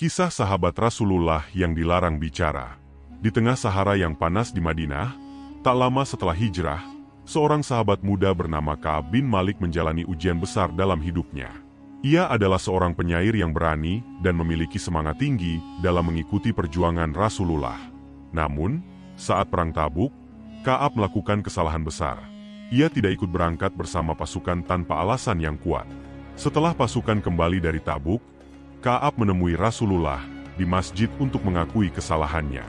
Kisah sahabat Rasulullah yang dilarang bicara. Di tengah Sahara yang panas di Madinah, tak lama setelah hijrah, seorang sahabat muda bernama Ka'ab bin Malik menjalani ujian besar dalam hidupnya. Ia adalah seorang penyair yang berani dan memiliki semangat tinggi dalam mengikuti perjuangan Rasulullah. Namun, saat Perang Tabuk, Ka'ab melakukan kesalahan besar. Ia tidak ikut berangkat bersama pasukan tanpa alasan yang kuat. Setelah pasukan kembali dari Tabuk, Ka'ab menemui Rasulullah di masjid untuk mengakui kesalahannya.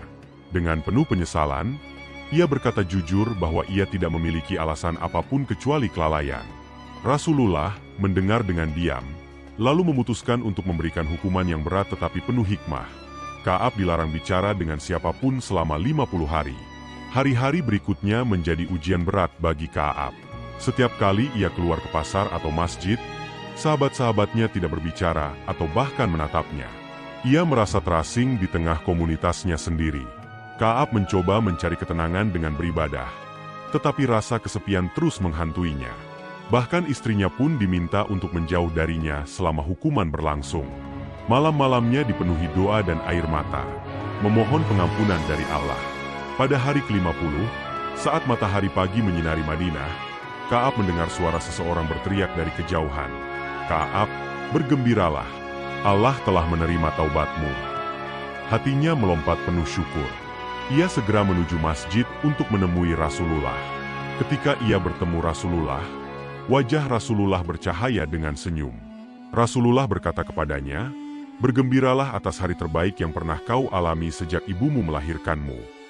Dengan penuh penyesalan, ia berkata jujur bahwa ia tidak memiliki alasan apapun kecuali kelalaian. Rasulullah mendengar dengan diam, lalu memutuskan untuk memberikan hukuman yang berat tetapi penuh hikmah. Ka'ab dilarang bicara dengan siapapun selama 50 hari. Hari-hari berikutnya menjadi ujian berat bagi Ka'ab. Setiap kali ia keluar ke pasar atau masjid, sahabat-sahabatnya tidak berbicara atau bahkan menatapnya. Ia merasa terasing di tengah komunitasnya sendiri. Ka'ab mencoba mencari ketenangan dengan beribadah, tetapi rasa kesepian terus menghantuinya. Bahkan istrinya pun diminta untuk menjauh darinya selama hukuman berlangsung. Malam-malamnya dipenuhi doa dan air mata, memohon pengampunan dari Allah. Pada hari ke-50, saat matahari pagi menyinari Madinah, Ka'ab mendengar suara seseorang berteriak dari kejauhan. Ka'ab, bergembiralah, Allah telah menerima taubatmu. Hatinya melompat penuh syukur. Ia segera menuju masjid untuk menemui Rasulullah. Ketika ia bertemu Rasulullah, wajah Rasulullah bercahaya dengan senyum. Rasulullah berkata kepadanya, "Bergembiralah atas hari terbaik yang pernah kau alami sejak ibumu melahirkanmu."